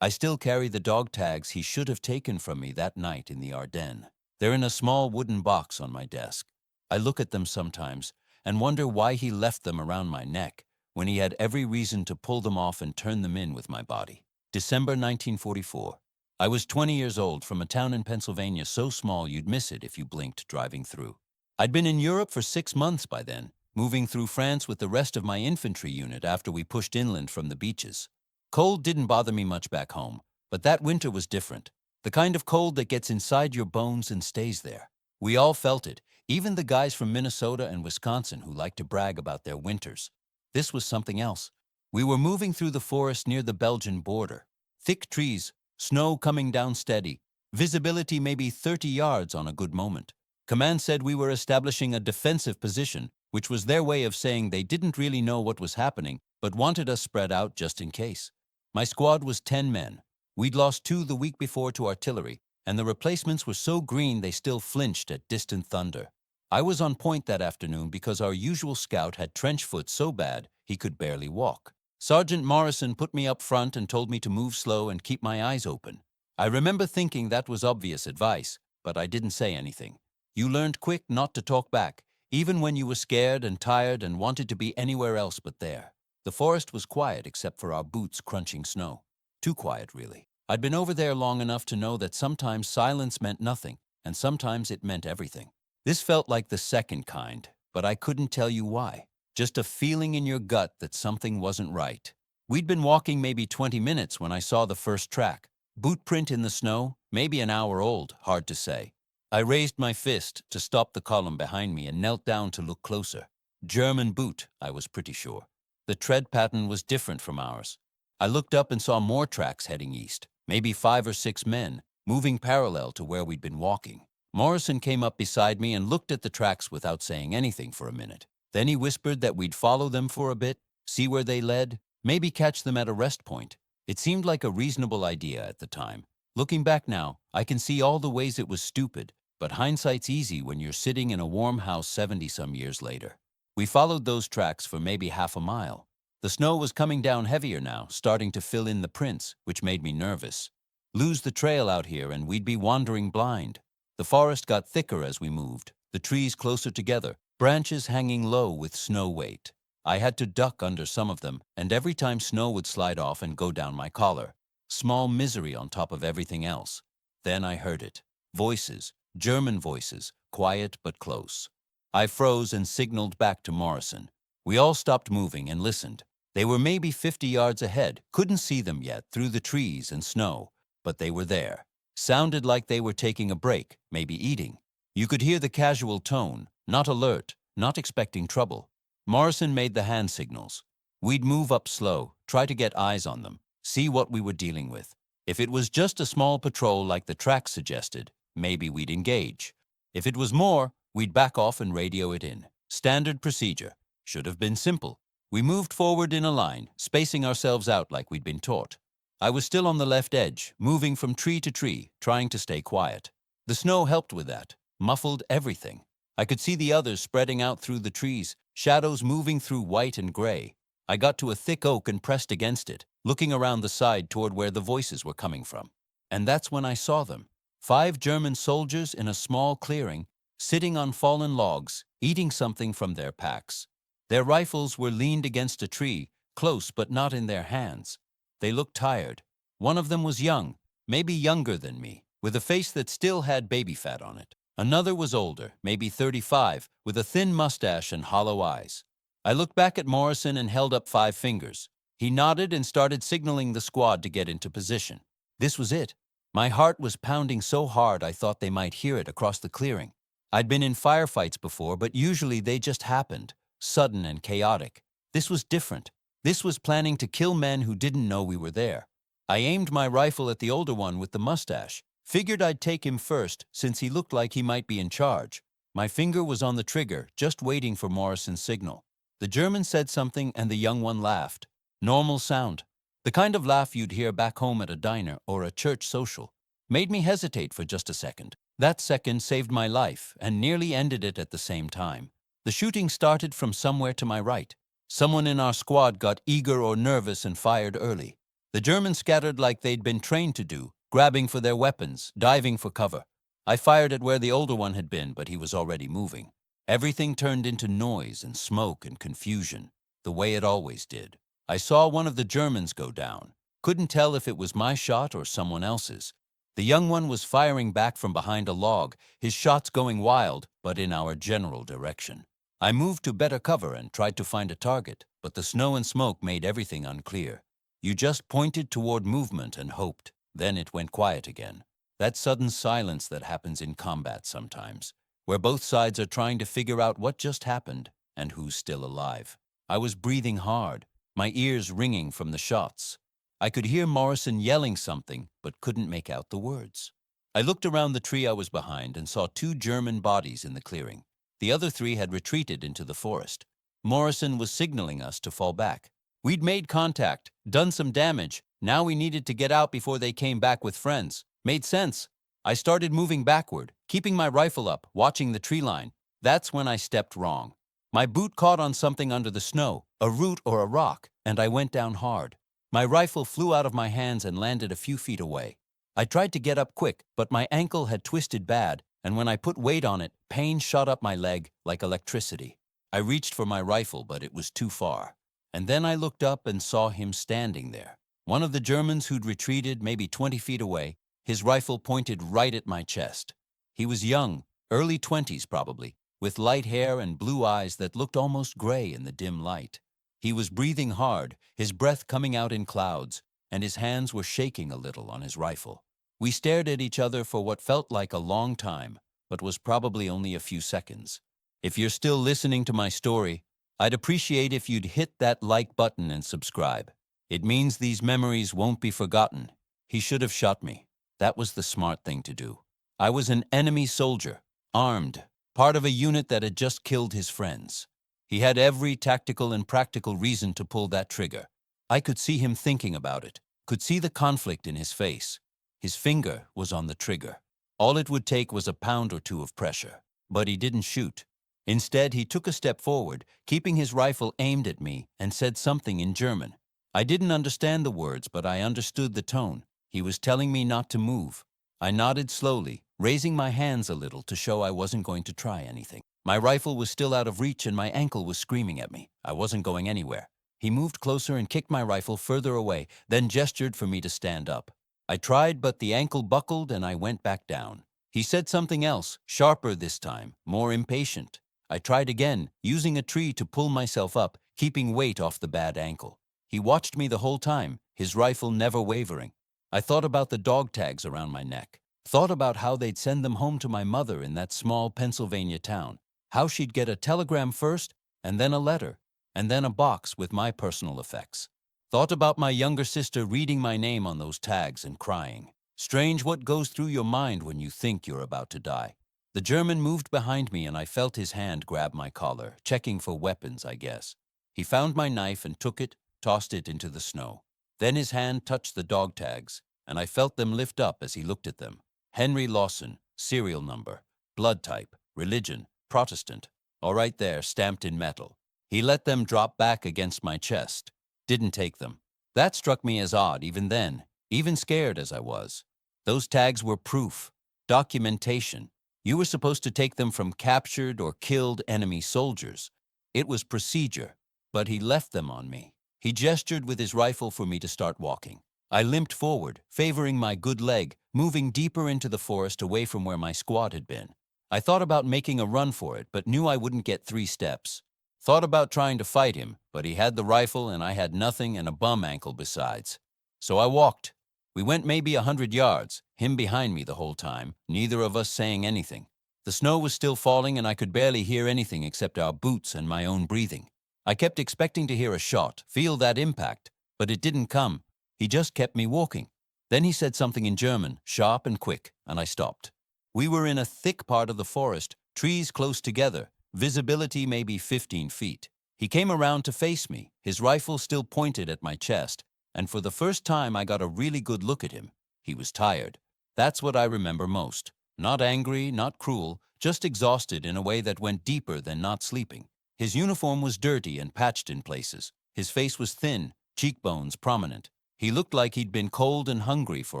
I still carry the dog tags he should have taken from me that night in the Ardennes. They're in a small wooden box on my desk. I look at them sometimes and wonder why he left them around my neck when he had every reason to pull them off and turn them in with my body. December 1944. I was 20 years old from a town in Pennsylvania so small you'd miss it if you blinked driving through. I'd been in Europe for 6 months by then, moving through France with the rest of my infantry unit after we pushed inland from the beaches. Cold didn't bother me much back home, but that winter was different. The kind of cold that gets inside your bones and stays there. We all felt it, even the guys from Minnesota and Wisconsin who like to brag about their winters. This was something else. We were moving through the forest near the Belgian border. Thick trees, snow coming down steady, visibility maybe 30 yards on a good moment. Command said we were establishing a defensive position, which was their way of saying they didn't really know what was happening, but wanted us spread out just in case. My squad was 10 men. We'd lost 2 the week before to artillery, and the replacements were so green they still flinched at distant thunder. I was on point that afternoon because our usual scout had trench foot so bad he could barely walk. Sergeant Morrison put me up front and told me to move slow and keep my eyes open. I remember thinking that was obvious advice, but I didn't say anything. You learned quick not to talk back, even when you were scared and tired and wanted to be anywhere else but there. The forest was quiet except for our boots crunching snow. Too quiet, really. I'd been over there long enough to know that sometimes silence meant nothing, and sometimes it meant everything. This felt like the second kind, but I couldn't tell you why. Just a feeling in your gut that something wasn't right. We'd been walking maybe 20 minutes when I saw the first track. Boot print in the snow, maybe an hour old, hard to say. I raised my fist to stop the column behind me and knelt down to look closer. German boot, I was pretty sure. The tread pattern was different from ours. I looked up and saw more tracks heading east, maybe 5 or 6 men, moving parallel to where we'd been walking. Morrison came up beside me and looked at the tracks without saying anything for a minute. Then he whispered that we'd follow them for a bit, see where they led, maybe catch them at a rest point. It seemed like a reasonable idea at the time. Looking back now, I can see all the ways it was stupid, but hindsight's easy when you're sitting in a warm house 70-some years later. We followed those tracks for maybe half a mile. The snow was coming down heavier now, starting to fill in the prints, which made me nervous. Lose the trail out here and we'd be wandering blind. The forest got thicker as we moved, the trees closer together, branches hanging low with snow weight. I had to duck under some of them, and every time snow would slide off and go down my collar. Small misery on top of everything else. Then I heard it. Voices, German voices, quiet but close. I froze and signaled back to Morrison. We all stopped moving and listened. They were maybe 50 yards ahead, couldn't see them yet through the trees and snow, but they were there. Sounded like they were taking a break, maybe eating. You could hear the casual tone, not alert, not expecting trouble. Morrison made the hand signals. We'd move up slow, try to get eyes on them, see what we were dealing with. If it was just a small patrol like the tracks suggested, maybe we'd engage. If it was more, we'd back off and radio it in. Standard procedure. Should have been simple. We moved forward in a line, spacing ourselves out like we'd been taught. I was still on the left edge, moving from tree to tree, trying to stay quiet. The snow helped with that, muffled everything. I could see the others spreading out through the trees, shadows moving through white and gray. I got to a thick oak and pressed against it, looking around the side toward where the voices were coming from. And that's when I saw them. 5 German soldiers in a small clearing, sitting on fallen logs, eating something from their packs. Their rifles were leaned against a tree, close but not in their hands. They looked tired. One of them was young, maybe younger than me, with a face that still had baby fat on it. Another was older, maybe 35, with a thin mustache and hollow eyes. I looked back at Morrison and held up 5 fingers. He nodded and started signaling the squad to get into position. This was it. My heart was pounding so hard I thought they might hear it across the clearing. I'd been in firefights before, but usually they just happened, sudden and chaotic. This was different. This was planning to kill men who didn't know we were there. I aimed my rifle at the older one with the mustache. Figured I'd take him first, since he looked like he might be in charge. My finger was on the trigger, just waiting for Morrison's signal. The German said something and the young one laughed. Normal sound. The kind of laugh you'd hear back home at a diner or a church social. Made me hesitate for just a second. That second saved my life and nearly ended it at the same time. The shooting started from somewhere to my right. Someone in our squad got eager or nervous and fired early. The Germans scattered like they'd been trained to do, grabbing for their weapons, diving for cover. I fired at where the older one had been, but he was already moving. Everything turned into noise and smoke and confusion, the way it always did. I saw one of the Germans go down. Couldn't tell if it was my shot or someone else's. The young one was firing back from behind a log, his shots going wild, but in our general direction. I moved to better cover and tried to find a target, but the snow and smoke made everything unclear. You just pointed toward movement and hoped. Then it went quiet again. That sudden silence that happens in combat sometimes, where both sides are trying to figure out what just happened and who's still alive. I was breathing hard, my ears ringing from the shots. I could hear Morrison yelling something, but couldn't make out the words. I looked around the tree I was behind and saw 2 German bodies in the clearing. The other 3 had retreated into the forest. Morrison was signaling us to fall back. We'd made contact, done some damage. Now we needed to get out before they came back with friends. Made sense. I started moving backward, keeping my rifle up, watching the tree line. That's when I stepped wrong. My boot caught on something under the snow, a root or a rock, and I went down hard. My rifle flew out of my hands and landed a few feet away. I tried to get up quick, but my ankle had twisted bad, and when I put weight on it, pain shot up my leg like electricity. I reached for my rifle, but it was too far. And then I looked up and saw him standing there. One of the Germans who'd retreated maybe 20 feet away, his rifle pointed right at my chest. He was young, early 20s probably, with light hair and blue eyes that looked almost gray in the dim light. He was breathing hard, his breath coming out in clouds, and his hands were shaking a little on his rifle. We stared at each other for what felt like a long time, but was probably only a few seconds. If you're still listening to my story, I'd appreciate if you'd hit that like button and subscribe. It means these memories won't be forgotten. He should have shot me. That was the smart thing to do. I was an enemy soldier, armed, part of a unit that had just killed his friends. He had every tactical and practical reason to pull that trigger. I could see him thinking about it, could see the conflict in his face. His finger was on the trigger. All it would take was a pound or 2 of pressure. But he didn't shoot. Instead, he took a step forward, keeping his rifle aimed at me, and said something in German. I didn't understand the words, but I understood the tone. He was telling me not to move. I nodded slowly, raising my hands a little to show I wasn't going to try anything. My rifle was still out of reach and my ankle was screaming at me. I wasn't going anywhere. He moved closer and kicked my rifle further away, then gestured for me to stand up. I tried, but the ankle buckled and I went back down. He said something else, sharper this time, more impatient. I tried again, using a tree to pull myself up, keeping weight off the bad ankle. He watched me the whole time, his rifle never wavering. I thought about the dog tags around my neck, thought about how they'd send them home to my mother in that small Pennsylvania town, how she'd get a telegram first, and then a letter, and then a box with my personal effects. Thought about my younger sister reading my name on those tags and crying. Strange what goes through your mind when you think you're about to die. The German moved behind me and I felt his hand grab my collar, checking for weapons, I guess. He found my knife and took it, tossed it into the snow. Then his hand touched the dog tags, and I felt them lift up as he looked at them. Henry Lawson, serial number, blood type, religion, Protestant. All right there, stamped in metal. He let them drop back against my chest. Didn't take them. That struck me as odd even then, even scared as I was. Those tags were proof, documentation. You were supposed to take them from captured or killed enemy soldiers. It was procedure, but he left them on me. He gestured with his rifle for me to start walking. I limped forward, favoring my good leg, moving deeper into the forest away from where my squad had been. I thought about making a run for it, but knew I wouldn't get 3 steps. Thought about trying to fight him, but he had the rifle and I had nothing and a bum ankle besides. So I walked. We went maybe 100 yards, him behind me the whole time, neither of us saying anything. The snow was still falling and I could barely hear anything except our boots and my own breathing. I kept expecting to hear a shot, feel that impact, but it didn't come. He just kept me walking. Then he said something in German, sharp and quick, and I stopped. We were in a thick part of the forest, trees close together, visibility maybe 15 feet. He came around to face me, his rifle still pointed at my chest, and for the first time I got a really good look at him. He was tired. That's what I remember most. Not angry, not cruel, just exhausted in a way that went deeper than not sleeping. His uniform was dirty and patched in places. His face was thin, cheekbones prominent. He looked like he'd been cold and hungry for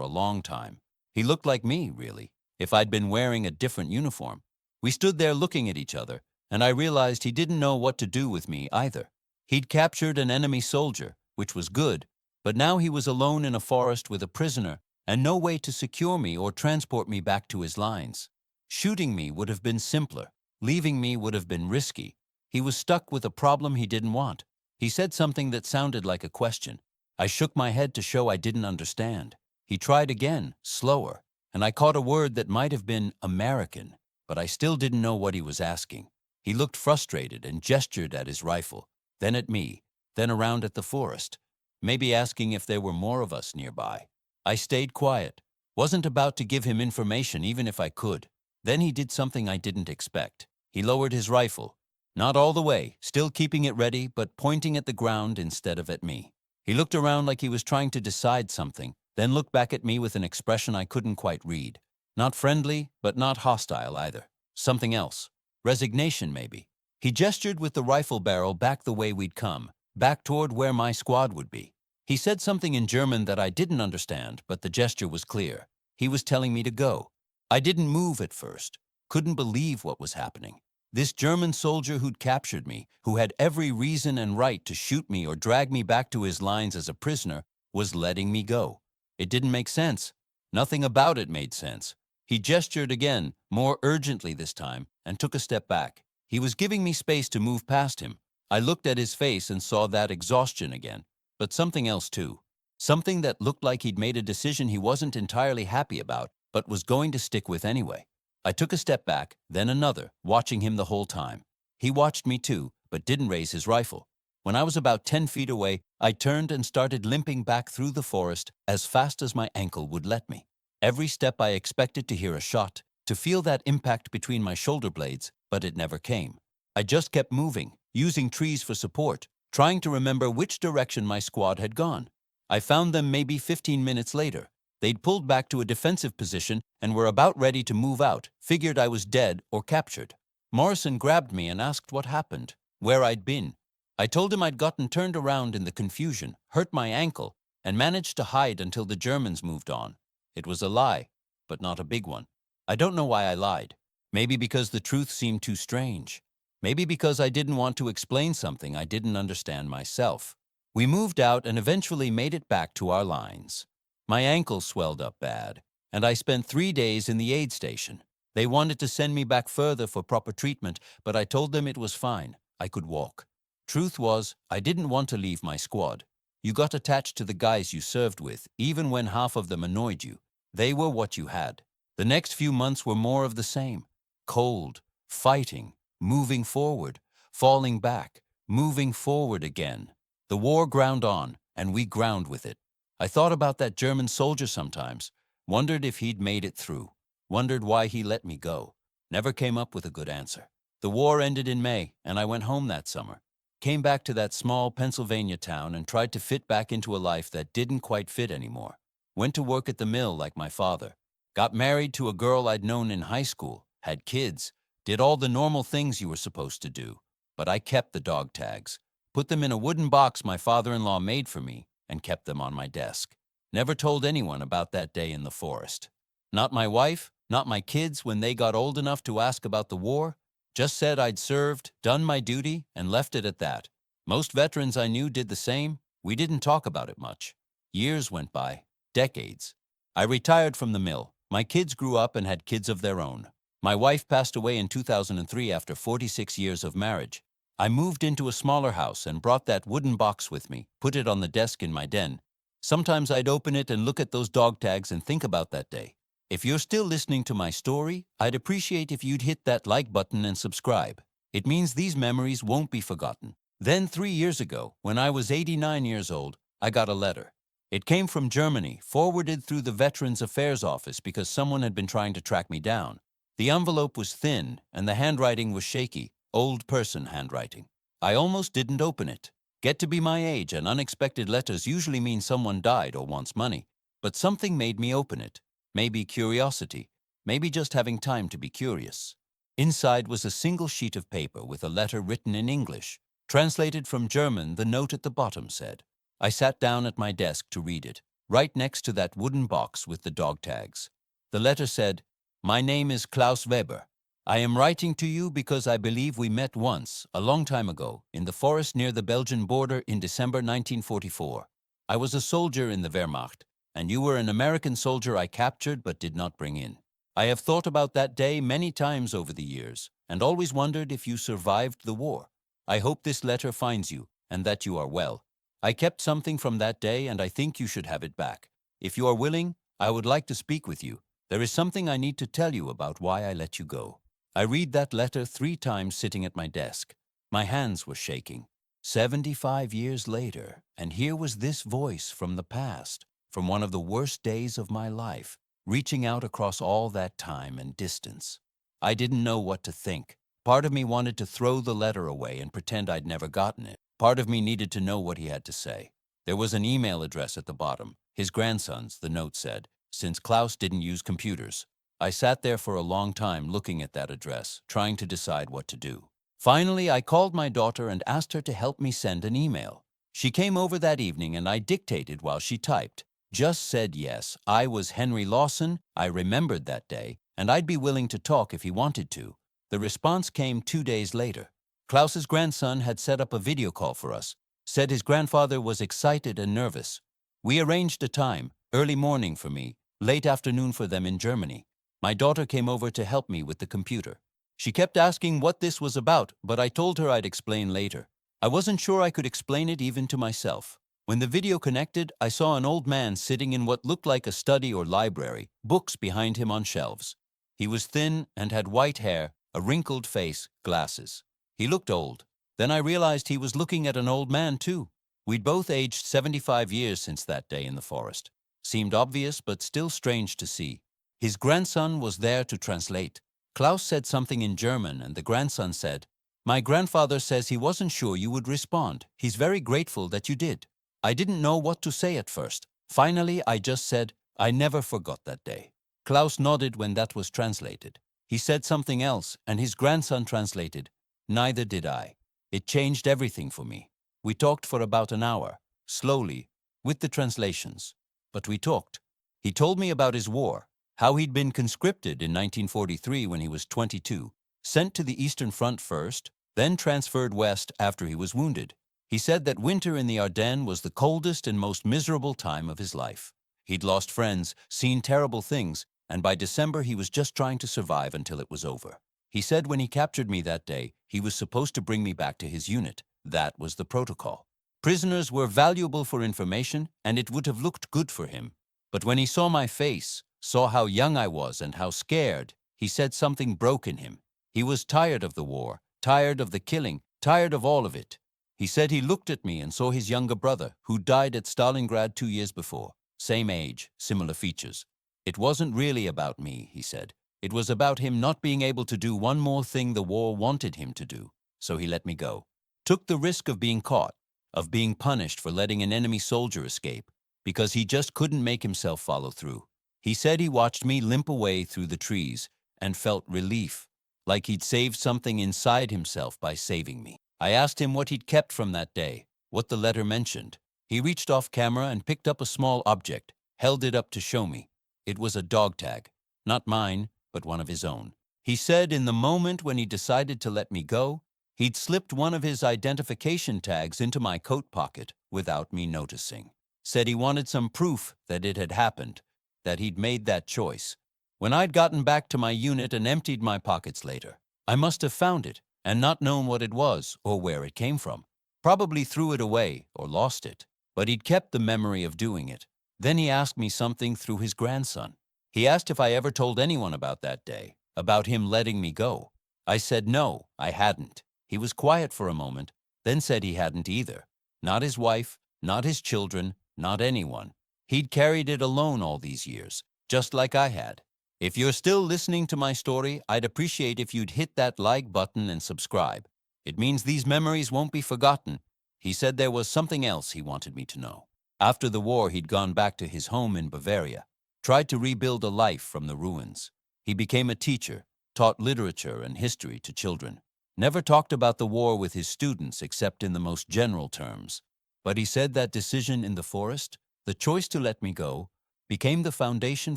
a long time. He looked like me, really, if I'd been wearing a different uniform. We stood there looking at each other, and I realized he didn't know what to do with me either. He'd captured an enemy soldier, which was good, but now he was alone in a forest with a prisoner and no way to secure me or transport me back to his lines. Shooting me would have been simpler. Leaving me would have been risky. He was stuck with a problem he didn't want. He said something that sounded like a question. I shook my head to show I didn't understand. He tried again, slower, and I caught a word that might have been American, but I still didn't know what he was asking. He looked frustrated and gestured at his rifle, then at me, then around at the forest, maybe asking if there were more of us nearby. I stayed quiet, wasn't about to give him information even if I could. Then he did something I didn't expect. He lowered his rifle, not all the way, still keeping it ready, but pointing at the ground instead of at me. He looked around like he was trying to decide something, then looked back at me with an expression I couldn't quite read. Not friendly, but not hostile either. Something else. Resignation, maybe. He gestured with the rifle barrel back the way we'd come, back toward where my squad would be. He said something in German that I didn't understand, but the gesture was clear. He was telling me to go. I didn't move at first. Couldn't believe what was happening. This German soldier who'd captured me, who had every reason and right to shoot me or drag me back to his lines as a prisoner, was letting me go. It didn't make sense. Nothing about it made sense. He gestured again, more urgently this time, and took a step back. He was giving me space to move past him. I looked at his face and saw that exhaustion again, but something else too. Something that looked like he'd made a decision he wasn't entirely happy about, but was going to stick with anyway. I took a step back, then another, watching him the whole time. He watched me too, but didn't raise his rifle. When I was about 10 feet away, I turned and started limping back through the forest as fast as my ankle would let me. Every step I expected to hear a shot, to feel that impact between my shoulder blades, but it never came. I just kept moving, using trees for support, trying to remember which direction my squad had gone. I found them maybe 15 minutes later. They'd pulled back to a defensive position and were about ready to move out, figured I was dead or captured. Morrison grabbed me and asked what happened, where I'd been. I told him I'd gotten turned around in the confusion, hurt my ankle, and managed to hide until the Germans moved on. It was a lie, but not a big one. I don't know why I lied. Maybe because the truth seemed too strange. Maybe because I didn't want to explain something I didn't understand myself. We moved out and eventually made it back to our lines. My ankle swelled up bad, and I spent 3 days in the aid station. They wanted to send me back further for proper treatment, but I told them it was fine. I could walk. Truth was, I didn't want to leave my squad. You got attached to the guys you served with, even when half of them annoyed you. They were what you had. The next few months were more of the same. Cold, fighting, moving forward, falling back, moving forward again. The war ground on, and we ground with it. I thought about that German soldier sometimes, wondered if he'd made it through, wondered why he let me go. Never came up with a good answer. The war ended in May, and I went home that summer. Came back to that small Pennsylvania town and tried to fit back into a life that didn't quite fit anymore. Went to work at the mill like my father. Got married to a girl I'd known in high school, had kids, did all the normal things you were supposed to do. But I kept the dog tags, put them in a wooden box my father-in-law made for me, and kept them on my desk. Never told anyone about that day in the forest. Not my wife, not my kids when they got old enough to ask about the war. Just said I'd served, done my duty, and left it at that. Most veterans I knew did the same. We didn't talk about it much. Years went by, decades. I retired from the mill. My kids grew up and had kids of their own. My wife passed away in 2003 after 46 years of marriage. I moved into a smaller house and brought that wooden box with me, put it on the desk in my den. Sometimes I'd open it and look at those dog tags and think about that day. If you're still listening to my story, I'd appreciate if you'd hit that like button and subscribe. It means these memories won't be forgotten. Then 3 years ago, when I was 89 years old, I got a letter. It came from Germany, forwarded through the Veterans Affairs Office because someone had been trying to track me down. The envelope was thin and the handwriting was shaky, old person handwriting. I almost didn't open it. Get to be my age and unexpected letters usually mean someone died or wants money. But something made me open it. Maybe curiosity. Maybe just having time to be curious. Inside was a single sheet of paper with a letter written in English. Translated from German, the note at the bottom said, I sat down at my desk to read it, right next to that wooden box with the dog tags. The letter said, "My name is Klaus Weber. I am writing to you because I believe we met once, a long time ago, in the forest near the Belgian border in December 1944. I was a soldier in the Wehrmacht, and you were an American soldier I captured but did not bring in. I have thought about that day many times over the years, and always wondered if you survived the war. I hope this letter finds you, and that you are well. I kept something from that day, and I think you should have it back. If you are willing, I would like to speak with you. There is something I need to tell you about why I let you go." I read that letter 3 times sitting at my desk. My hands were shaking. 75 years later, and here was this voice from the past, from one of the worst days of my life, reaching out across all that time and distance. I didn't know what to think. Part of me wanted to throw the letter away and pretend I'd never gotten it. Part of me needed to know what he had to say. There was an email address at the bottom, his grandson's, the note said, since Klaus didn't use computers. I sat there for a long time looking at that address, trying to decide what to do. Finally, I called my daughter and asked her to help me send an email. She came over that evening and I dictated while she typed. Just said yes, I was Henry Lawson, I remembered that day, and I'd be willing to talk if he wanted to. The response came 2 days later. Klaus's grandson had set up a video call for us, said his grandfather was excited and nervous. We arranged a time, early morning for me, late afternoon for them in Germany. My daughter came over to help me with the computer. She kept asking what this was about, but I told her I'd explain later. I wasn't sure I could explain it even to myself. When the video connected, I saw an old man sitting in what looked like a study or library, books behind him on shelves. He was thin and had white hair, a wrinkled face, glasses. He looked old. Then I realized he was looking at an old man too. We'd both aged 75 years since that day in the forest. Seemed obvious, but still strange to see. His grandson was there to translate. Klaus said something in German, and the grandson said, "My grandfather says he wasn't sure you would respond. He's very grateful that you did." I didn't know what to say at first. Finally, I just said, "I never forgot that day." Klaus nodded when that was translated. He said something else, and his grandson translated, "Neither did I." It changed everything for me. We talked for about an hour, slowly, with the translations. But we talked. He told me about his war, how he'd been conscripted in 1943 when he was 22, sent to the Eastern Front first, then transferred west after he was wounded. He said that winter in the Ardennes was the coldest and most miserable time of his life. He'd lost friends, seen terrible things, and by December he was just trying to survive until it was over. He said when he captured me that day, he was supposed to bring me back to his unit. That was the protocol. Prisoners were valuable for information, and it would have looked good for him. But when he saw my face, saw how young I was and how scared, he said something broke in him. He was tired of the war, tired of the killing, tired of all of it. He said he looked at me and saw his younger brother, who died at Stalingrad 2 years before. Same age, similar features. It wasn't really about me, he said. It was about him not being able to do one more thing the war wanted him to do. So he let me go. Took the risk of being caught, of being punished for letting an enemy soldier escape, because he just couldn't make himself follow through. He said he watched me limp away through the trees and felt relief, like he'd saved something inside himself by saving me. I asked him what he'd kept from that day, what the letter mentioned. He reached off camera and picked up a small object, held it up to show me. It was a dog tag, not mine, but one of his own. He said in the moment when he decided to let me go, he'd slipped one of his identification tags into my coat pocket without me noticing. Said he wanted some proof that it had happened, that he'd made that choice. When I'd gotten back to my unit and emptied my pockets later, I must have found it and not known what it was or where it came from. Probably threw it away or lost it, but he'd kept the memory of doing it. Then he asked me something through his grandson. He asked if I ever told anyone about that day, about him letting me go. I said no, I hadn't. He was quiet for a moment, then said he hadn't either. Not his wife, not his children, not anyone. He'd carried it alone all these years, just like I had. If you're still listening to my story, I'd appreciate if you'd hit that like button and subscribe. It means these memories won't be forgotten. He said there was something else he wanted me to know. After the war, he'd gone back to his home in Bavaria, tried to rebuild a life from the ruins. He became a teacher, taught literature and history to children. Never talked about the war with his students except in the most general terms. But he said that decision in the forest, the choice to let me go, became the foundation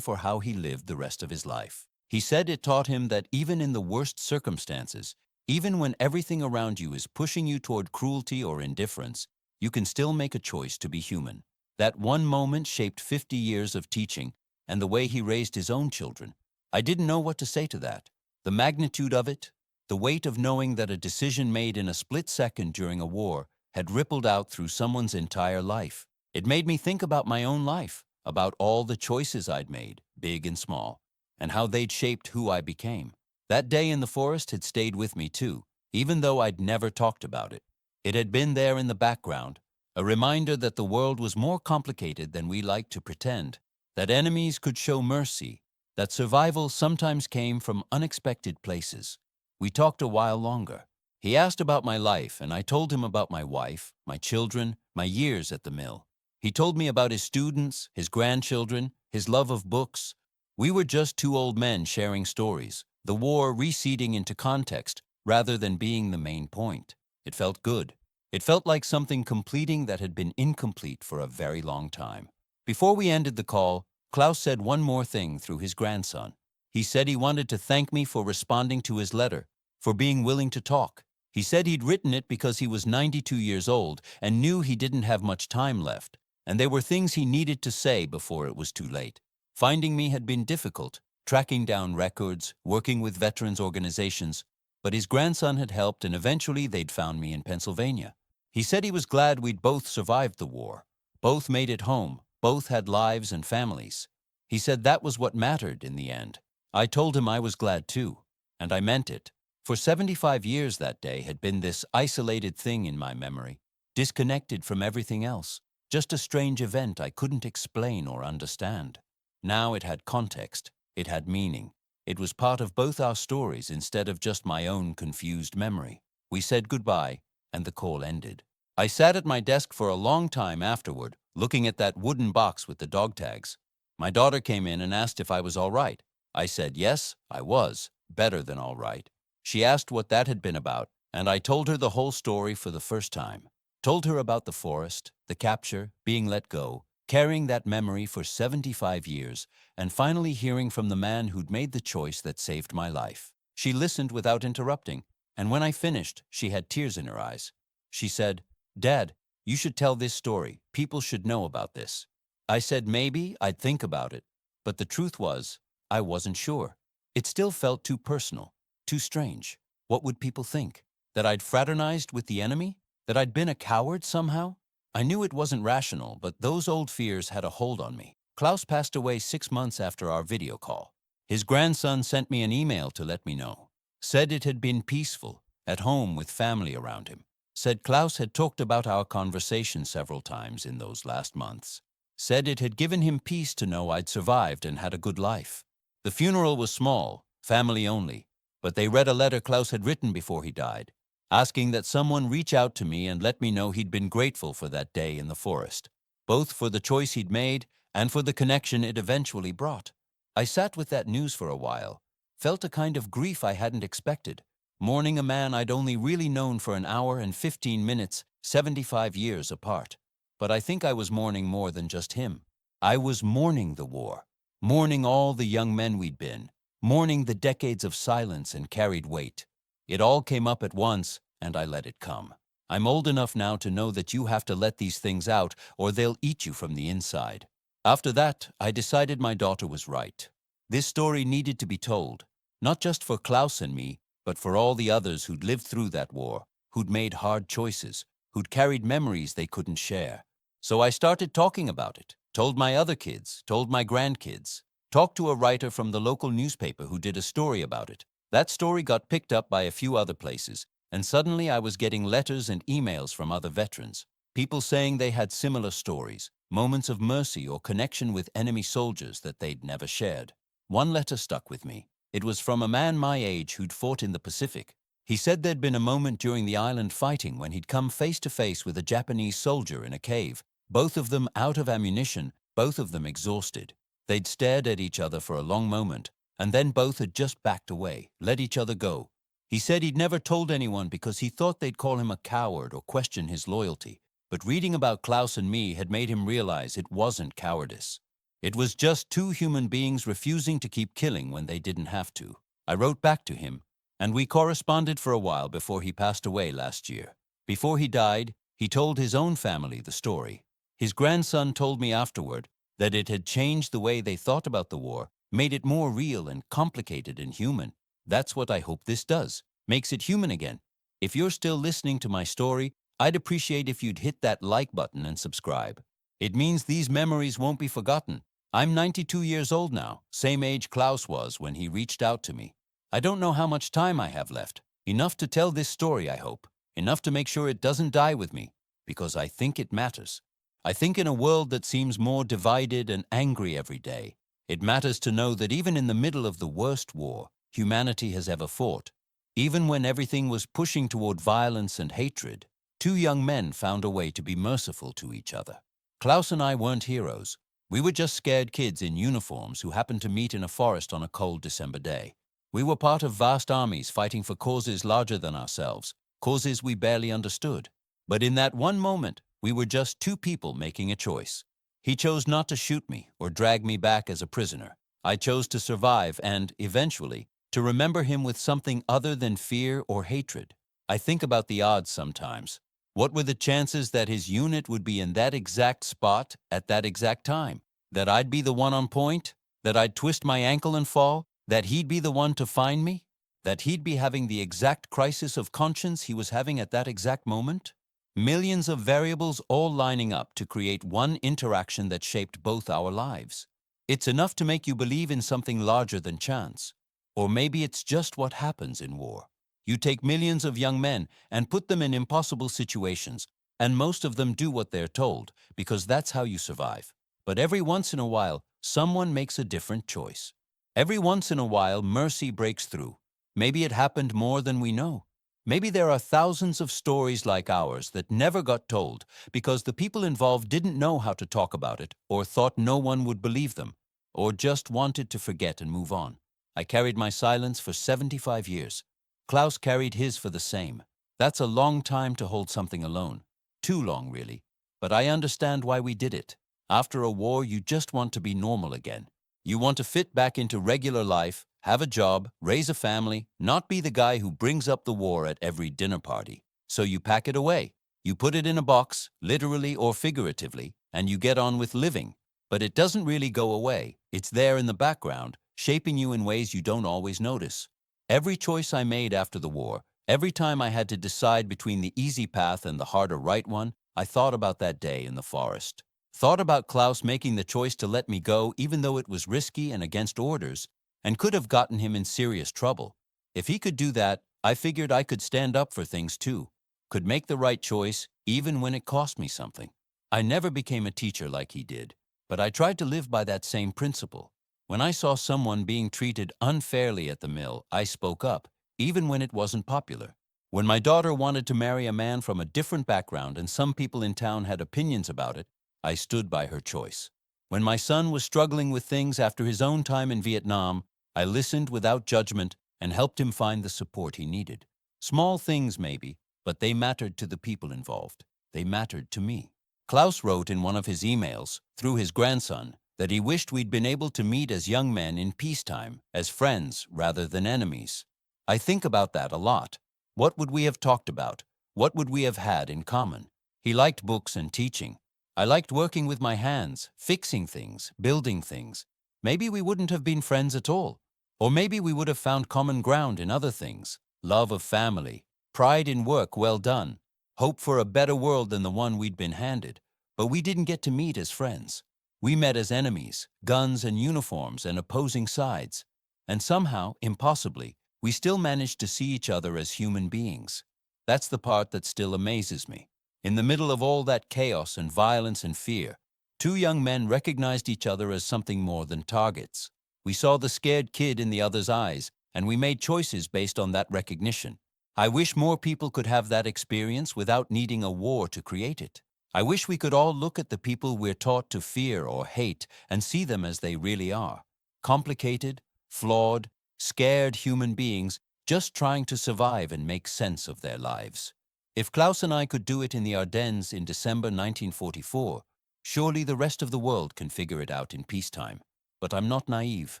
for how he lived the rest of his life. He said it taught him that even in the worst circumstances, even when everything around you is pushing you toward cruelty or indifference, you can still make a choice to be human. That one moment shaped 50 years of teaching and the way he raised his own children. I didn't know what to say to that. The magnitude of it, the weight of knowing that a decision made in a split second during a war had rippled out through someone's entire life. It made me think about my own life, about all the choices I'd made, big and small, and how they'd shaped who I became. That day in the forest had stayed with me too, even though I'd never talked about it. It had been there in the background, a reminder that the world was more complicated than we like to pretend, that enemies could show mercy, that survival sometimes came from unexpected places. We talked a while longer. He asked about my life, and I told him about my wife, my children, my years at the mill. He told me about his students, his grandchildren, his love of books. We were just two old men sharing stories, the war receding into context rather than being the main point. It felt good. It felt like something completing that had been incomplete for a very long time. Before we ended the call, Klaus said one more thing through his grandson. He said he wanted to thank me for responding to his letter, for being willing to talk. He said he'd written it because he was 92 years old and knew he didn't have much time left, and there were things he needed to say before it was too late. Finding me had been difficult, tracking down records, working with veterans organizations, but his grandson had helped and eventually they'd found me in Pennsylvania. He said he was glad we'd both survived the war. Both made it home, both had lives and families. He said that was what mattered in the end. I told him I was glad too, and I meant it. For 75 years that day had been this isolated thing in my memory, disconnected from everything else, just a strange event I couldn't explain or understand. Now it had context, it had meaning. It was part of both our stories instead of just my own confused memory. We said goodbye, and the call ended. I sat at my desk for a long time afterward, looking at that wooden box with the dog tags. My daughter came in and asked if I was all right. I said yes, I was, better than all right. She asked what that had been about, and I told her the whole story for the first time. Told her about the forest, the capture, being let go, carrying that memory for 75 years, and finally hearing from the man who'd made the choice that saved my life. She listened without interrupting, and when I finished, she had tears in her eyes. She said, "Dad, you should tell this story. People should know about this." I said maybe I'd think about it, but the truth was, I wasn't sure. It still felt too personal, too strange. What would people think? That I'd fraternized with the enemy? That I'd been a coward somehow? I knew it wasn't rational, but those old fears had a hold on me. Klaus passed away 6 months after our video call. His grandson sent me an email to let me know. Said it had been peaceful, at home with family around him. Said Klaus had talked about our conversation several times in those last months. Said it had given him peace to know I'd survived and had a good life. The funeral was small, family only, but they read a letter Klaus had written before he died, asking that someone reach out to me and let me know he'd been grateful for that day in the forest, both for the choice he'd made and for the connection it eventually brought. I sat with that news for a while, felt a kind of grief I hadn't expected, mourning a man I'd only really known for an hour and 15 minutes, 75 years apart. But I think I was mourning more than just him. I was mourning the war, mourning all the young men we'd been, mourning the decades of silence and carried weight. It all came up at once, and I let it come. I'm old enough now to know that you have to let these things out, or they'll eat you from the inside. After that, I decided my daughter was right. This story needed to be told, not just for Klaus and me, but for all the others who'd lived through that war, who'd made hard choices, who'd carried memories they couldn't share. So I started talking about it, told my other kids, told my grandkids, talked to a writer from the local newspaper who did a story about it. That story got picked up by a few other places, and suddenly I was getting letters and emails from other veterans, people saying they had similar stories, moments of mercy or connection with enemy soldiers that they'd never shared. One letter stuck with me. It was from a man my age who'd fought in the Pacific. He said there'd been a moment during the island fighting when he'd come face to face with a Japanese soldier in a cave, both of them out of ammunition, both of them exhausted. They'd stared at each other for a long moment, and then both had just backed away, let each other go. He said he'd never told anyone because he thought they'd call him a coward or question his loyalty. But reading about Klaus and me had made him realize it wasn't cowardice. It was just two human beings refusing to keep killing when they didn't have to. I wrote back to him, and we corresponded for a while before he passed away last year. Before he died, he told his own family the story. His grandson told me afterward that it had changed the way they thought about the war, made it more real and complicated and human. That's what I hope this does, makes it human again. If you're still listening to my story, I'd appreciate if you'd hit that like button and subscribe. It means these memories won't be forgotten. I'm 92 years old now, same age Klaus was when he reached out to me. I don't know how much time I have left. Enough to tell this story, I hope. Enough to make sure it doesn't die with me, because I think it matters. I think in a world that seems more divided and angry every day, it matters to know that even in the middle of the worst war humanity has ever fought, even when everything was pushing toward violence and hatred, two young men found a way to be merciful to each other. Klaus and I weren't heroes. We were just scared kids in uniforms who happened to meet in a forest on a cold December day. We were part of vast armies fighting for causes larger than ourselves, causes we barely understood. But in that one moment, we were just two people making a choice. He chose not to shoot me or drag me back as a prisoner. I chose to survive and, eventually, to remember him with something other than fear or hatred. I think about the odds sometimes. What were the chances that his unit would be in that exact spot at that exact time? That I'd be the one on point? That I'd twist my ankle and fall? That he'd be the one to find me? That he'd be having the exact crisis of conscience he was having at that exact moment? Millions of variables all lining up to create one interaction that shaped both our lives. It's enough to make you believe in something larger than chance. Or maybe it's just what happens in war. You take millions of young men and put them in impossible situations, and most of them do what they're told, because that's how you survive. But every once in a while, someone makes a different choice. Every once in a while, mercy breaks through. Maybe it happened more than we know. Maybe there are thousands of stories like ours that never got told because the people involved didn't know how to talk about it, or thought no one would believe them, or just wanted to forget and move on. I carried my silence for 75 years. Klaus carried his for the same. That's a long time to hold something alone. Too long, really. But I understand why we did it. After a war, you just want to be normal again. You want to fit back into regular life, have a job, raise a family, not be the guy who brings up the war at every dinner party. So you pack it away. You put it in a box, literally or figuratively, and you get on with living. But it doesn't really go away. It's there in the background, shaping you in ways you don't always notice. Every choice I made after the war, every time I had to decide between the easy path and the harder right one, I thought about that day in the forest. Thought about Klaus making the choice to let me go even though it was risky and against orders, and could have gotten him in serious trouble. If he could do that, I figured I could stand up for things too, could make the right choice even when it cost me something. I never became a teacher like he did, but I tried to live by that same principle. When I saw someone being treated unfairly at the mill, I spoke up, even when it wasn't popular. When my daughter wanted to marry a man from a different background and some people in town had opinions about it, I stood by her choice. When my son was struggling with things after his own time in Vietnam, I listened without judgment and helped him find the support he needed. Small things maybe, but they mattered to the people involved. They mattered to me. Klaus wrote in one of his emails, through his grandson, that he wished we'd been able to meet as young men in peacetime, as friends rather than enemies. I think about that a lot. What would we have talked about? What would we have had in common? He liked books and teaching. I liked working with my hands, fixing things, building things. Maybe we wouldn't have been friends at all. Or maybe we would have found common ground in other things. Love of family, pride in work well done, hope for a better world than the one we'd been handed. But we didn't get to meet as friends. We met as enemies, guns and uniforms and opposing sides. And somehow, impossibly, we still managed to see each other as human beings. That's the part that still amazes me. In the middle of all that chaos and violence and fear, two young men recognized each other as something more than targets. We saw the scared kid in the other's eyes, and we made choices based on that recognition. I wish more people could have that experience without needing a war to create it. I wish we could all look at the people we're taught to fear or hate and see them as they really are. Complicated, flawed, scared human beings just trying to survive and make sense of their lives. If Klaus and I could do it in the Ardennes in December 1944, surely the rest of the world can figure it out in peacetime. But I'm not naive.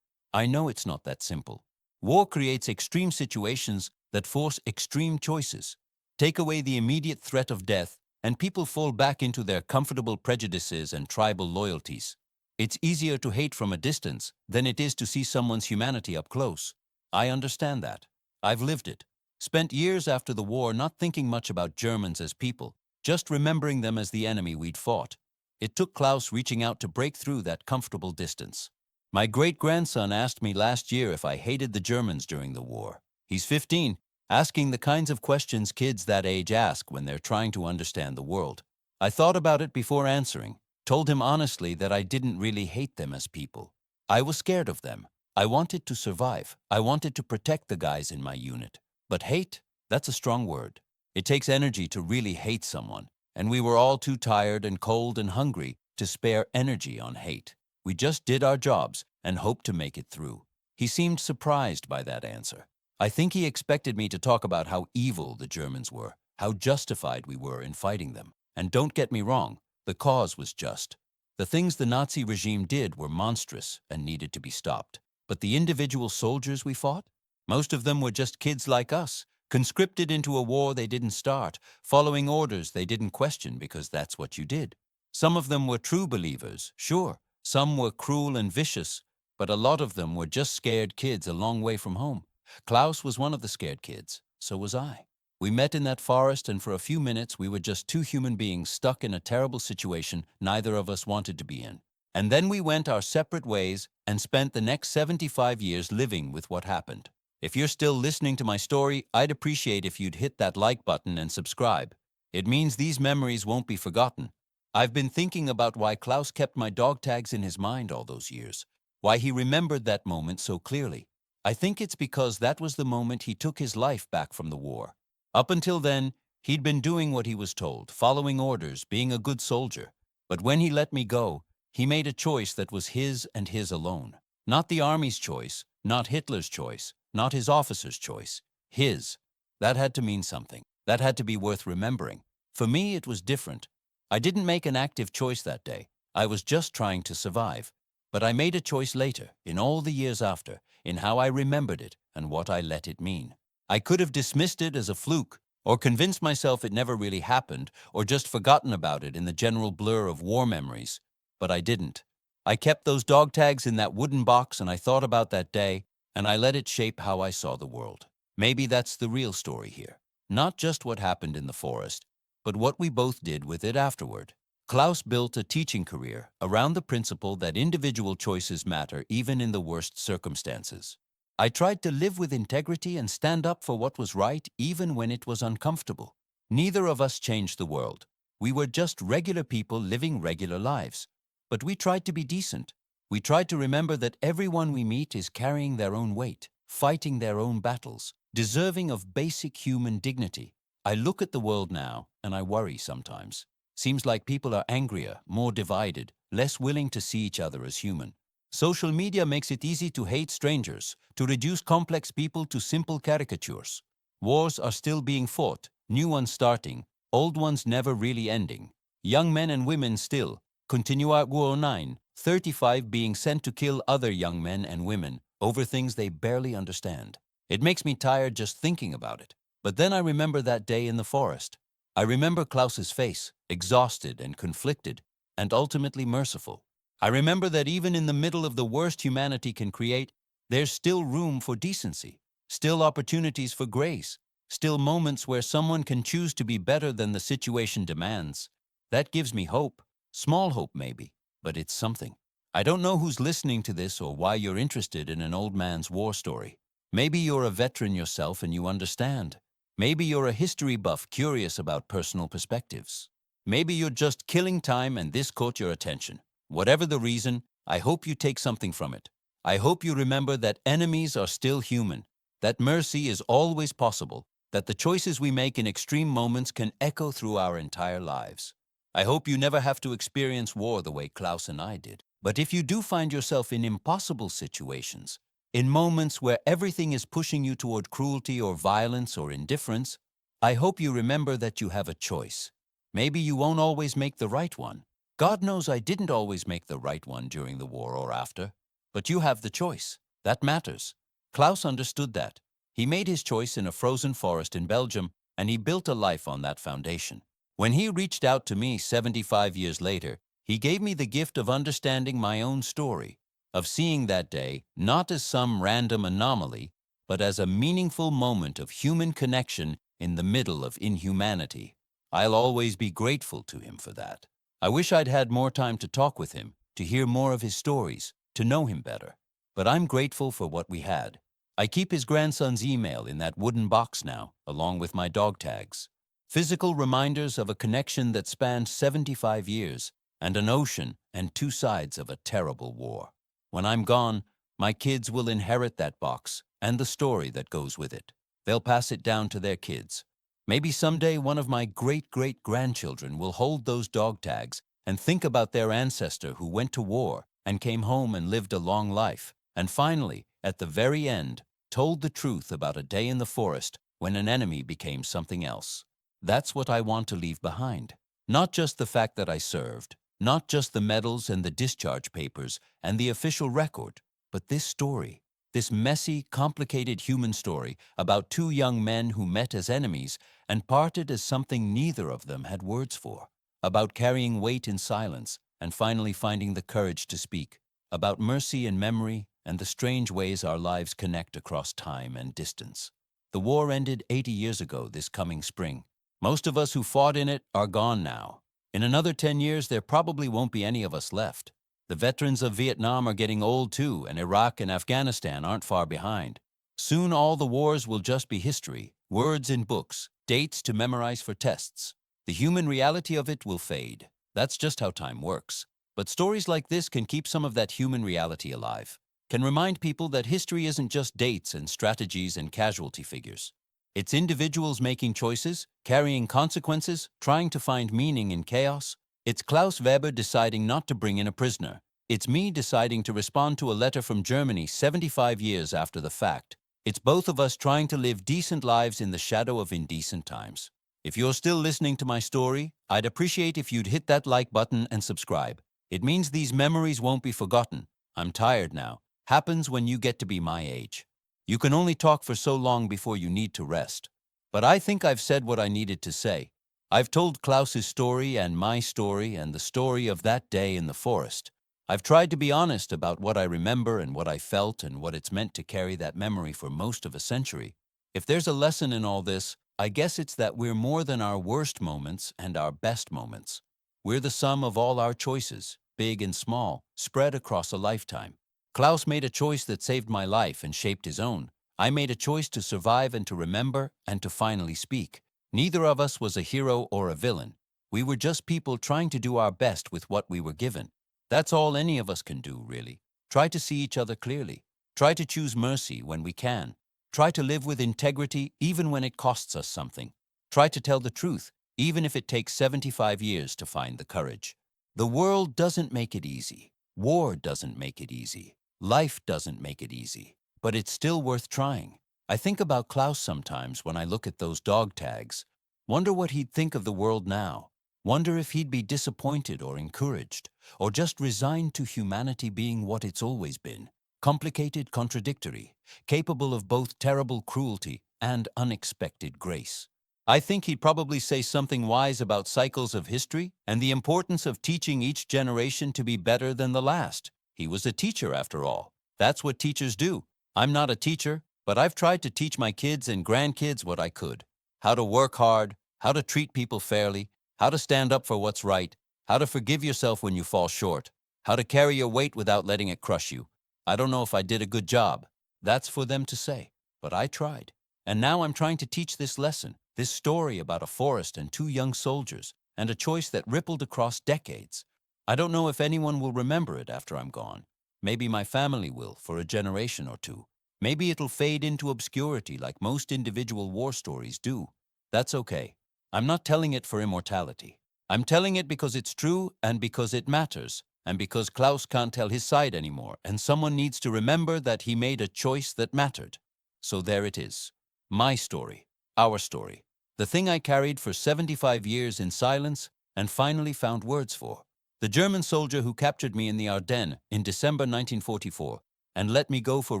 I know it's not that simple. War creates extreme situations that force extreme choices. Take away the immediate threat of death, and people fall back into their comfortable prejudices and tribal loyalties. It's easier to hate from a distance than it is to see someone's humanity up close. I understand that. I've lived it. Spent years after the war not thinking much about Germans as people, just remembering them as the enemy we'd fought. It took Klaus reaching out to break through that comfortable distance. My great-grandson asked me last year if I hated the Germans during the war. He's 15, asking the kinds of questions kids that age ask when they're trying to understand the world. I thought about it before answering, told him honestly that I didn't really hate them as people. I was scared of them. I wanted to survive. I wanted to protect the guys in my unit. But hate, that's a strong word. It takes energy to really hate someone, and we were all too tired and cold and hungry to spare energy on hate. We just did our jobs and hoped to make it through. He seemed surprised by that answer. I think he expected me to talk about how evil the Germans were, how justified we were in fighting them. And don't get me wrong, the cause was just. The things the Nazi regime did were monstrous and needed to be stopped. But the individual soldiers we fought? Most of them were just kids like us, conscripted into a war they didn't start, following orders they didn't question because that's what you did. Some of them were true believers, sure. Some were cruel and vicious, but a lot of them were just scared kids a long way from home. Klaus was one of the scared kids. So was I. We met in that forest, and for a few minutes we were just two human beings stuck in a terrible situation neither of us wanted to be in. And then we went our separate ways and spent the next 75 years living with what happened. If you're still listening to my story, I'd appreciate if you'd hit that like button and subscribe. It means these memories won't be forgotten. I've been thinking about why Klaus kept my dog tags in his mind all those years, why he remembered that moment so clearly. I think it's because that was the moment he took his life back from the war. Up until then, he'd been doing what he was told, following orders, being a good soldier. But when he let me go, he made a choice that was his and his alone. Not the army's choice, not Hitler's choice, not his officer's choice. His. That had to mean something. That had to be worth remembering. For me, it was different. I didn't make an active choice that day. I was just trying to survive. But I made a choice later, in all the years after, in how I remembered it and what I let it mean. I could have dismissed it as a fluke, or convinced myself it never really happened, or just forgotten about it in the general blur of war memories. But I didn't. I kept those dog tags in that wooden box, and I thought about that day, and I let it shape how I saw the world. Maybe that's the real story here. Not just what happened in the forest, but what we both did with it afterward. Klaus built a teaching career around the principle that individual choices matter even in the worst circumstances. I tried to live with integrity and stand up for what was right even when it was uncomfortable. Neither of us changed the world. We were just regular people living regular lives. But we tried to be decent. We tried to remember that everyone we meet is carrying their own weight, fighting their own battles, deserving of basic human dignity. I look at the world now, and I worry sometimes. Seems like people are angrier, more divided, less willing to see each other as human. Social media makes it easy to hate strangers, to reduce complex people to simple caricatures. Wars are still being fought, new ones starting, old ones never really ending. Young men and women still, Continua War 9, 35 being sent to kill other young men and women over things they barely understand. It makes me tired just thinking about it. But then I remember that day in the forest. I remember Klaus's face, exhausted and conflicted, and ultimately merciful. I remember that even in the middle of the worst humanity can create, there's still room for decency, still opportunities for grace, still moments where someone can choose to be better than the situation demands. That gives me hope. Small hope maybe, but it's something. I don't know who's listening to this or why you're interested in an old man's war story. Maybe you're a veteran yourself and you understand. Maybe you're a history buff curious about personal perspectives. Maybe you're just killing time and this caught your attention. Whatever the reason, I hope you take something from it. I hope you remember that enemies are still human, that mercy is always possible, that the choices we make in extreme moments can echo through our entire lives. I hope you never have to experience war the way Klaus and I did. But if you do find yourself in impossible situations, in moments where everything is pushing you toward cruelty or violence or indifference, I hope you remember that you have a choice. Maybe you won't always make the right one. God knows I didn't always make the right one during the war or after. But you have the choice. That matters. Klaus understood that. He made his choice in a frozen forest in Belgium, and he built a life on that foundation. When he reached out to me 75 years later, he gave me the gift of understanding my own story, of seeing that day not as some random anomaly, but as a meaningful moment of human connection in the middle of inhumanity. I'll always be grateful to him for that. I wish I'd had more time to talk with him, to hear more of his stories, to know him better. But I'm grateful for what we had. I keep his grandson's email in that wooden box now, along with my dog tags. Physical reminders of a connection that spanned 75 years, and an ocean and two sides of a terrible war. When I'm gone, my kids will inherit that box and the story that goes with it. They'll pass it down to their kids. Maybe someday one of my great-great-grandchildren will hold those dog tags and think about their ancestor who went to war and came home and lived a long life, and finally, at the very end, told the truth about a day in the forest when an enemy became something else. That's what I want to leave behind. Not just the fact that I served, not just the medals and the discharge papers and the official record, but this story, this messy, complicated human story about two young men who met as enemies and parted as something neither of them had words for, about carrying weight in silence and finally finding the courage to speak, about mercy and memory and the strange ways our lives connect across time and distance. The war ended 80 years ago this coming spring. Most of us who fought in it are gone now. In another 10 years, there probably won't be any of us left. The veterans of Vietnam are getting old too, and Iraq and Afghanistan aren't far behind. Soon all the wars will just be history, words in books, dates to memorize for tests. The human reality of it will fade. That's just how time works. But stories like this can keep some of that human reality alive, can remind people that history isn't just dates and strategies and casualty figures. It's individuals making choices, carrying consequences, trying to find meaning in chaos. It's Klaus Weber deciding not to bring in a prisoner. It's me deciding to respond to a letter from Germany 75 years after the fact. It's both of us trying to live decent lives in the shadow of indecent times. If you're still listening to my story, I'd appreciate if you'd hit that like button and subscribe. It means these memories won't be forgotten. I'm tired now. Happens when you get to be my age. You can only talk for so long before you need to rest. But I think I've said what I needed to say. I've told Klaus's story and my story and the story of that day in the forest. I've tried to be honest about what I remember and what I felt and what it's meant to carry that memory for most of a century. If there's a lesson in all this, I guess it's that we're more than our worst moments and our best moments. We're the sum of all our choices, big and small, spread across a lifetime. Klaus made a choice that saved my life and shaped his own. I made a choice to survive and to remember and to finally speak. Neither of us was a hero or a villain. We were just people trying to do our best with what we were given. That's all any of us can do, really. Try to see each other clearly. Try to choose mercy when we can. Try to live with integrity even when it costs us something. Try to tell the truth, even if it takes 75 years to find the courage. The world doesn't make it easy. War doesn't make it easy. Life doesn't make it easy. But it's still worth trying. I think about Klaus sometimes when I look at those dog tags. Wonder what he'd think of the world now. Wonder if he'd be disappointed or encouraged, or just resigned to humanity being what it's always been. Complicated, contradictory, capable of both terrible cruelty and unexpected grace. I think he'd probably say something wise about cycles of history and the importance of teaching each generation to be better than the last. He was a teacher, after all. That's what teachers do. I'm not a teacher, but I've tried to teach my kids and grandkids what I could. How to work hard, how to treat people fairly, how to stand up for what's right, how to forgive yourself when you fall short, how to carry your weight without letting it crush you. I don't know if I did a good job. That's for them to say. But I tried. And now I'm trying to teach this lesson, this story about a forest and two young soldiers, and a choice that rippled across decades. I don't know if anyone will remember it after I'm gone. Maybe my family will, for a generation or two. Maybe it'll fade into obscurity like most individual war stories do. That's okay. I'm not telling it for immortality. I'm telling it because it's true and because it matters, and because Klaus can't tell his side anymore, and someone needs to remember that he made a choice that mattered. So there it is. My story. Our story. The thing I carried for 75 years in silence and finally found words for. The German soldier who captured me in the Ardennes in December 1944 and let me go for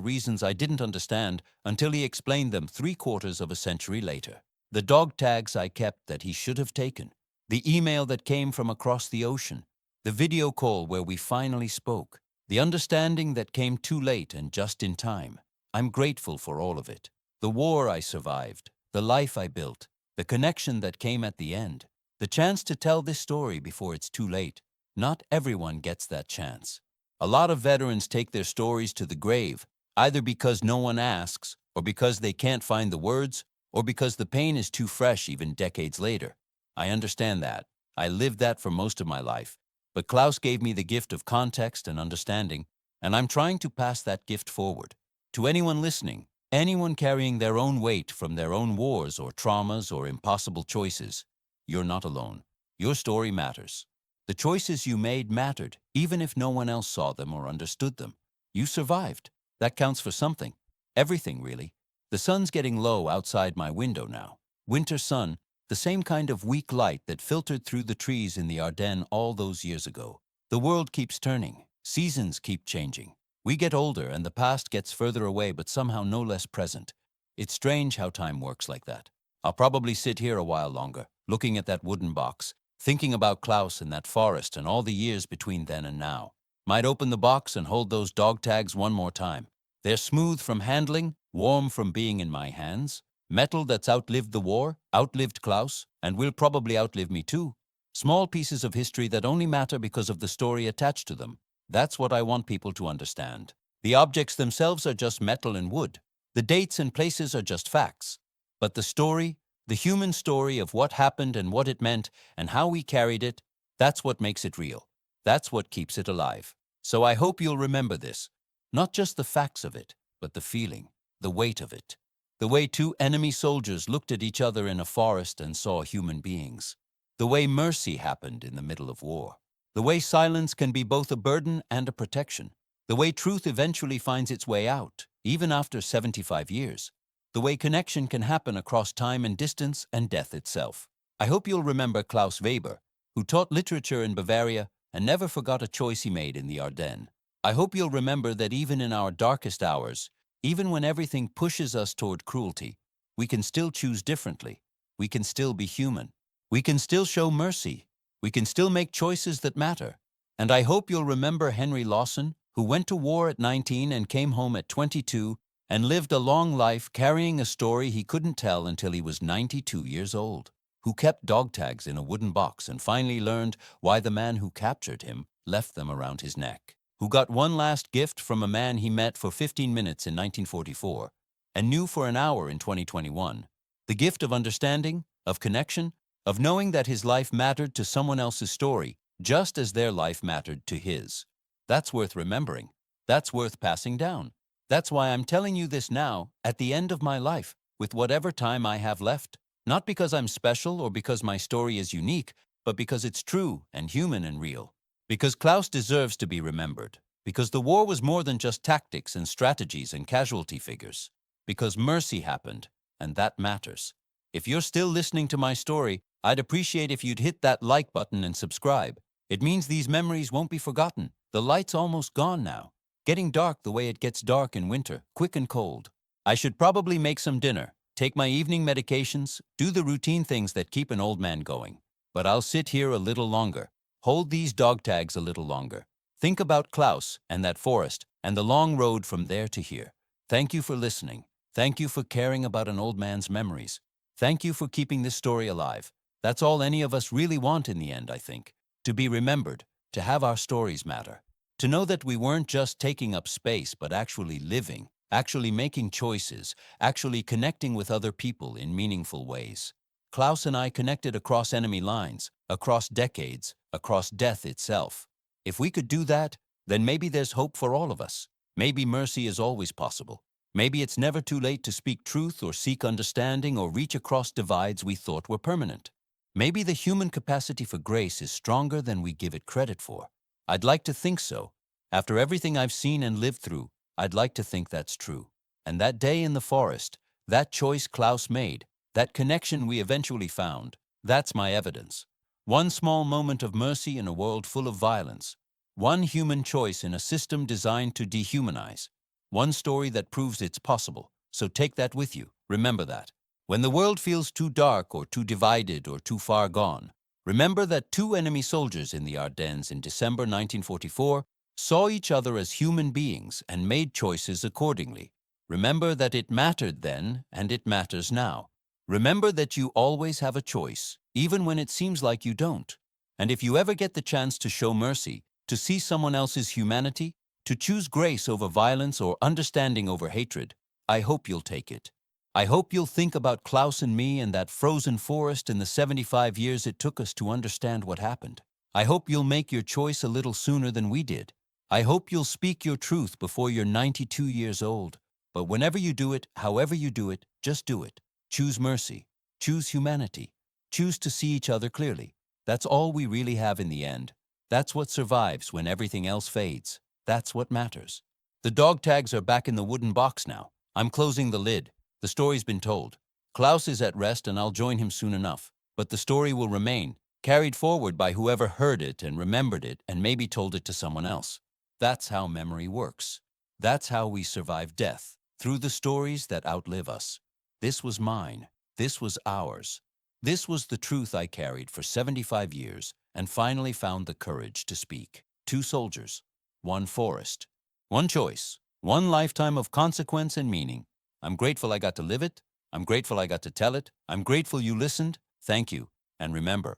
reasons I didn't understand until he explained them 3/4 of a century later. The dog tags I kept that he should have taken. The email that came from across the ocean. The video call where we finally spoke. The understanding that came too late and just in time. I'm grateful for all of it. The war I survived. The life I built. The connection that came at the end. The chance to tell this story before it's too late. Not everyone gets that chance. A lot of veterans take their stories to the grave, either because no one asks, or because they can't find the words, or because the pain is too fresh even decades later. I understand that. I lived that for most of my life. But Klaus gave me the gift of context and understanding, and I'm trying to pass that gift forward. To anyone listening, anyone carrying their own weight from their own wars or traumas or impossible choices, you're not alone. Your story matters. The choices you made mattered, even if no one else saw them or understood them. You survived. That counts for something. Everything, really. The sun's getting low outside my window now. Winter sun, the same kind of weak light that filtered through the trees in the Ardennes all those years ago. The world keeps turning. Seasons keep changing. We get older and the past gets further away but somehow no less present. It's strange how time works like that. I'll probably sit here a while longer, looking at that wooden box, thinking about Klaus and that forest and all the years between then and now. Might open the box and hold those dog tags one more time. They're smooth from handling, warm from being in my hands. Metal that's outlived the war, outlived Klaus, and will probably outlive me too. Small pieces of history that only matter because of the story attached to them. That's what I want people to understand. The objects themselves are just metal and wood. The dates and places are just facts. But the story, the human story of what happened and what it meant and how we carried it, that's what makes it real. That's what keeps it alive. So I hope you'll remember this. Not just the facts of it, but the feeling, the weight of it. The way two enemy soldiers looked at each other in a forest and saw human beings. The way mercy happened in the middle of war. The way silence can be both a burden and a protection. The way truth eventually finds its way out, even after 75 years. The way connection can happen across time and distance and death itself. I hope you'll remember Klaus Weber, who taught literature in Bavaria and never forgot a choice he made in the Ardennes. I hope you'll remember that even in our darkest hours, even when everything pushes us toward cruelty, we can still choose differently. We can still be human. We can still show mercy. We can still make choices that matter. And I hope you'll remember Henry Lawson, who went to war at 19 and came home at 22 and lived a long life carrying a story he couldn't tell until he was 92 years old, who kept dog tags in a wooden box and finally learned why the man who captured him left them around his neck, who got one last gift from a man he met for 15 minutes in 1944 and knew for an hour in 2021, the gift of understanding, of connection, of knowing that his life mattered to someone else's story just as their life mattered to his. That's worth remembering. That's worth passing down. That's why I'm telling you this now, at the end of my life, with whatever time I have left. Not because I'm special or because my story is unique, but because it's true and human and real. Because Klaus deserves to be remembered. Because the war was more than just tactics and strategies and casualty figures. Because mercy happened, and that matters. If you're still listening to my story, I'd appreciate if you'd hit that like button and subscribe. It means these memories won't be forgotten. The light's almost gone now. Getting dark the way it gets dark in winter, quick and cold. I should probably make some dinner, take my evening medications, do the routine things that keep an old man going. But I'll sit here a little longer, hold these dog tags a little longer. Think about Klaus and that forest and the long road from there to here. Thank you for listening. Thank you for caring about an old man's memories. Thank you for keeping this story alive. That's all any of us really want in the end, I think. To be remembered, to have our stories matter. To know that we weren't just taking up space, but actually living, actually making choices, actually connecting with other people in meaningful ways. Klaus and I connected across enemy lines, across decades, across death itself. If we could do that, then maybe there's hope for all of us. Maybe mercy is always possible. Maybe it's never too late to speak truth or seek understanding or reach across divides we thought were permanent. Maybe the human capacity for grace is stronger than we give it credit for. I'd like to think so. After everything I've seen and lived through, I'd like to think that's true. And that day in the forest, that choice Klaus made, that connection we eventually found, that's my evidence. One small moment of mercy in a world full of violence. One human choice in a system designed to dehumanize. One story that proves it's possible. So take that with you. Remember that. When the world feels too dark or too divided or too far gone, remember that two enemy soldiers in the Ardennes in December 1944 saw each other as human beings and made choices accordingly. Remember that it mattered then and it matters now. Remember that you always have a choice, even when it seems like you don't. And if you ever get the chance to show mercy, to see someone else's humanity, to choose grace over violence or understanding over hatred, I hope you'll take it. I hope you'll think about Klaus and me and that frozen forest in the 75 years it took us to understand what happened. I hope you'll make your choice a little sooner than we did. I hope you'll speak your truth before you're 92 years old. But whenever you do it, however you do it, just do it. Choose mercy. Choose humanity. Choose to see each other clearly. That's all we really have in the end. That's what survives when everything else fades. That's what matters. The dog tags are back in the wooden box now. I'm closing the lid. The story's been told. Klaus is at rest and I'll join him soon enough. But the story will remain, carried forward by whoever heard it and remembered it and maybe told it to someone else. That's how memory works. That's how we survive death, through the stories that outlive us. This was mine. This was ours. This was the truth I carried for 75 years and finally found the courage to speak. Two soldiers, one forest, one choice, one lifetime of consequence and meaning. I'm grateful I got to live it. I'm grateful I got to tell it. I'm grateful you listened. Thank you. And remember,